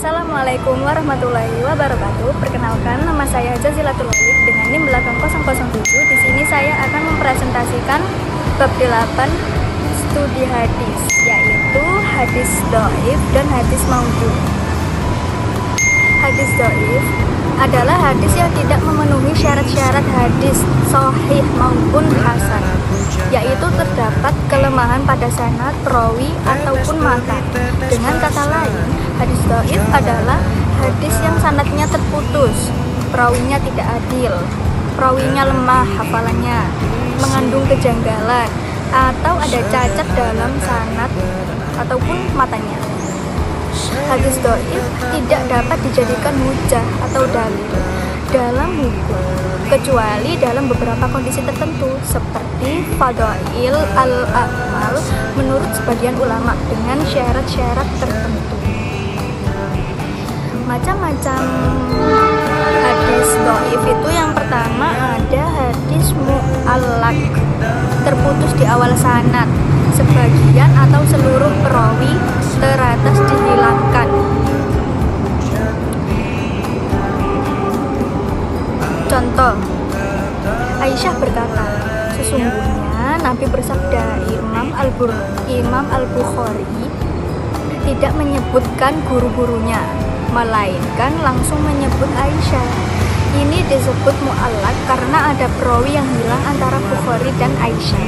Assalamualaikum warahmatullahi wabarakatuh. Perkenalkan, nama saya Jazilatul Walid dengan NIM belakang 007. Di sini saya akan mempresentasikan bab 8 studi hadis, yaitu hadis dhaif dan hadis maudhu. Hadis dhaif adalah hadis yang tidak memenuhi syarat-syarat hadis sahih maupun hasan, yaitu terdapat kelemahan pada sanad, perawi, ataupun matan. Dengan kata lain, hadis dhaif adalah hadis yang sanadnya terputus, perawinya tidak adil, perawinya lemah hafalannya, mengandung kejanggalan, atau ada cacat dalam sanad ataupun matanya. Hadis dhaif tidak dapat dijadikan hujah atau dalil dalam hukum, kecuali dalam beberapa kondisi tertentu seperti fadail al-a'mal menurut sebagian ulama dengan syarat-syarat tertentu. Macam-macam hadis dhaif itu, yang pertama ada hadis mu'allaq, terputus di awal sanad, sebagian atau seluruh perawi teratas dihilangkan. Contoh, Aisyah berkata, sesungguhnya Nabi bersabda, Imam Al-Bukhari tidak menyebutkan guru-gurunya, melainkan langsung menyebut Aisyah. Ini disebut mu'allaq karena ada perawi yang hilang antara Bukhari dan Aisyah.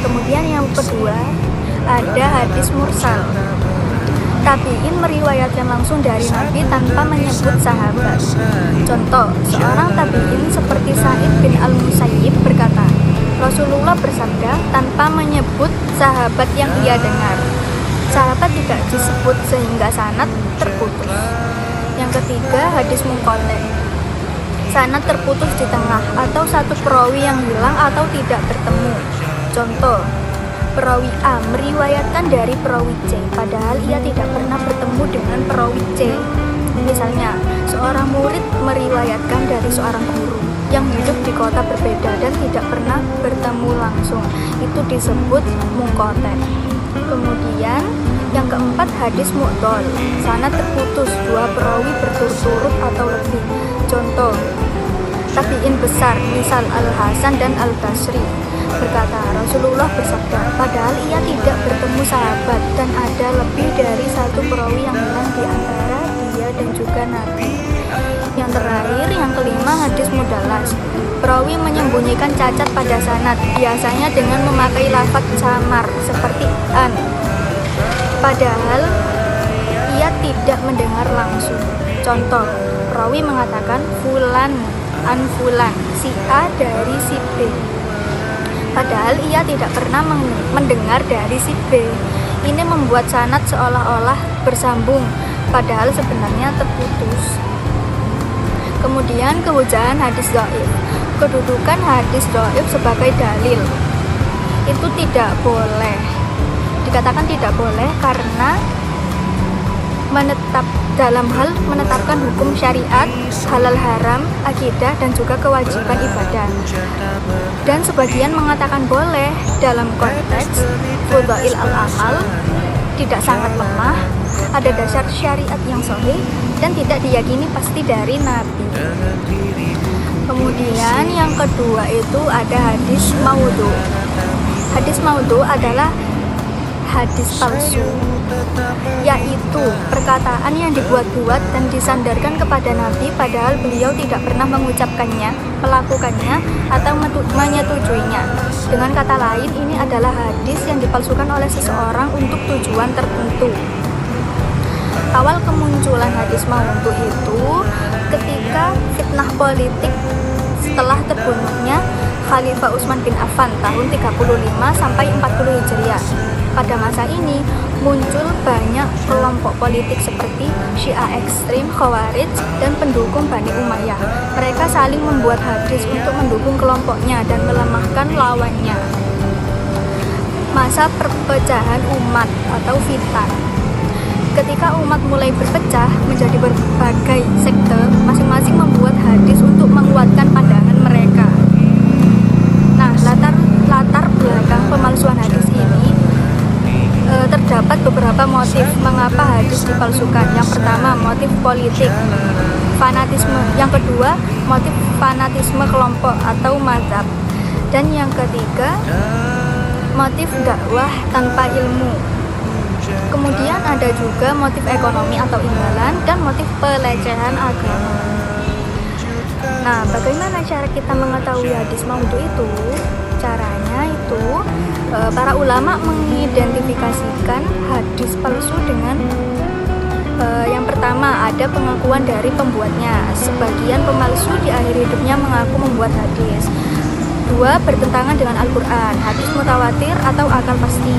Kemudian yang kedua, ada hadis mursal. Tabi'in meriwayatkan langsung dari Nabi tanpa menyebut sahabat. Contoh, seorang tabi'in seperti Sa'id bin al-Musayyib berkata, Rasulullah bersabda tanpa menyebut sahabat yang ia dengar. Sahabat tidak disebut sehingga sanad terputus. Yang ketiga, hadis munqati'. Sanad terputus di tengah atau satu perawi yang hilang atau tidak bertemu. Contoh, perawi A meriwayatkan dari perawi C, padahal ia tidak pernah bertemu dengan perawi C. Misalnya, seorang murid meriwayatkan dari seorang guru yang hidup di kota berbeda dan tidak pernah bertemu langsung. Itu disebut munqati'. Kemudian, yang keempat, hadis mu'dhal. Sanad terputus, dua perawi berturut-turut atau lebih. Contoh, tabi'in besar, misal Al-Hasan dan Al-Basri berkata, Rasulullah bersabda, padahal ia tidak bertemu sahabat dan ada lebih dari satu perawi yang hilang di antara dia dan juga Nabi. Yang terakhir, yang kelima, hadis mudallas. Perawi menyembunyikan cacat pada sanad, biasanya dengan memakai lafaz samar seperti an, padahal ia tidak mendengar langsung. Contoh, perawi mengatakan fulan an fulan, si A dari si B, padahal ia tidak pernah mendengar dari si B. Ini membuat sanad seolah-olah bersambung, padahal sebenarnya terputus. Kemudian kehujahan hadis dhaif. Kedudukan hadis dhaif sebagai dalil itu tidak boleh, dikatakan tidak boleh karena dalam hal menetapkan hukum syariat, halal haram, akidah, dan juga kewajiban ibadah. Dan sebagian mengatakan boleh dalam konteks fadail al-amal, tidak sangat lemah, ada dasar syariat yang sahih, dan tidak diyakini pasti dari Nabi. Kemudian yang kedua itu ada hadis maudhu. Hadis maudhu adalah hadis palsu, yaitu perkataan yang dibuat-buat dan disandarkan kepada Nabi padahal beliau tidak pernah mengucapkannya, melakukannya, atau menyetujuinya. Dengan kata lain, ini adalah hadis yang dipalsukan oleh seseorang untuk tujuan tertentu. Awal kemunculan hadis maudhu itu ketika fitnah politik setelah terbunuhnya Khalifah Utsman bin Affan tahun 35 sampai 40 Hijriah. Pada masa ini muncul banyak kelompok politik seperti Syiah ekstrim, Khawarij, dan pendukung Bani Umayyah. Mereka saling membuat hadis untuk mendukung kelompoknya dan melemahkan lawannya. Masa perpecahan umat atau fitan. Ketika umat mulai berpecah menjadi berbagai sekte, masing-masing membuat hadis untuk menguatkan pandangan mereka. Nah, latar belakang pemalsuan hadis ini terdapat beberapa motif mengapa hadis dipalsukan. Yang pertama, motif politik, fanatisme. Yang kedua, motif fanatisme kelompok atau mazhab. Dan yang ketiga, motif dakwah tanpa ilmu. Kemudian ada juga motif ekonomi atau imbalan dan motif pelecehan agama. Nah, bagaimana cara kita mengetahui hadis maudhu itu? Caranya itu para ulama mengidentifikasikan hadis palsu dengan yang pertama, ada pengakuan dari pembuatnya. Sebagian pemalsu di akhir hidupnya mengaku membuat hadis. Dua, bertentangan dengan Al-Quran, hadis mutawatir atau akal pasti.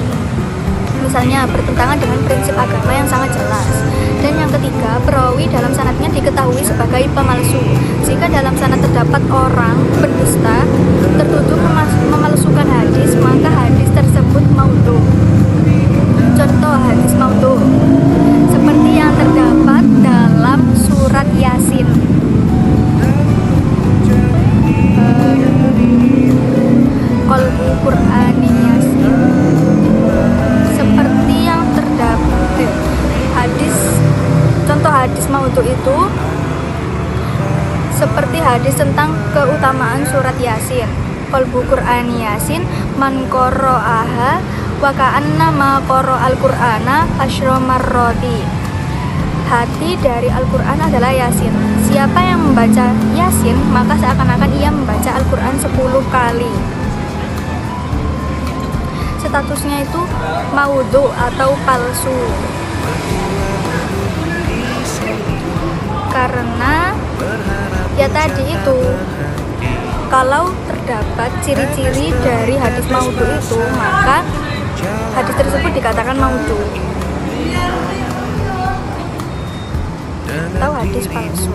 Misalnya bertentangan dengan prinsip agama yang sangat jelas. Dan yang ketiga, perawi dalam sanadnya diketahui sebagai pemalsu. Jika dalam sanad terdapat orang pendusta tertuduh memalsukan hadis, maka hadis tersebut maudhu. Contoh hadis maudhu seperti yang terdapat dalam surat Yasin. Qalbu Qur'ani Yasin. Seperti yang terdapat contoh hadis maudhu itu seperti hadis tentang keutamaan surat Yasin. Qalbu Qur'ani Yasin man qara'aha wa ka'anna ma qara'al Qur'ana asyra marrati. Hati dari Al-Quran adalah Yasin. Siapa yang membaca Yasin, maka seakan-akan ia membaca Al-Quran 10 kali. Statusnya itu maudhu atau palsu. Karena ya tadi itu, kalau terdapat ciri-ciri dari hadis maudhu itu, maka hadis tersebut dikatakan maudhu atau hadis palsu.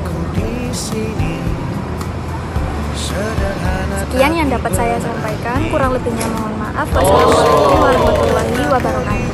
Sekian yang dapat saya sampaikan, kurang lebihnya mohon maaf. Wassalamualaikum warahmatullahi wabarakatuh.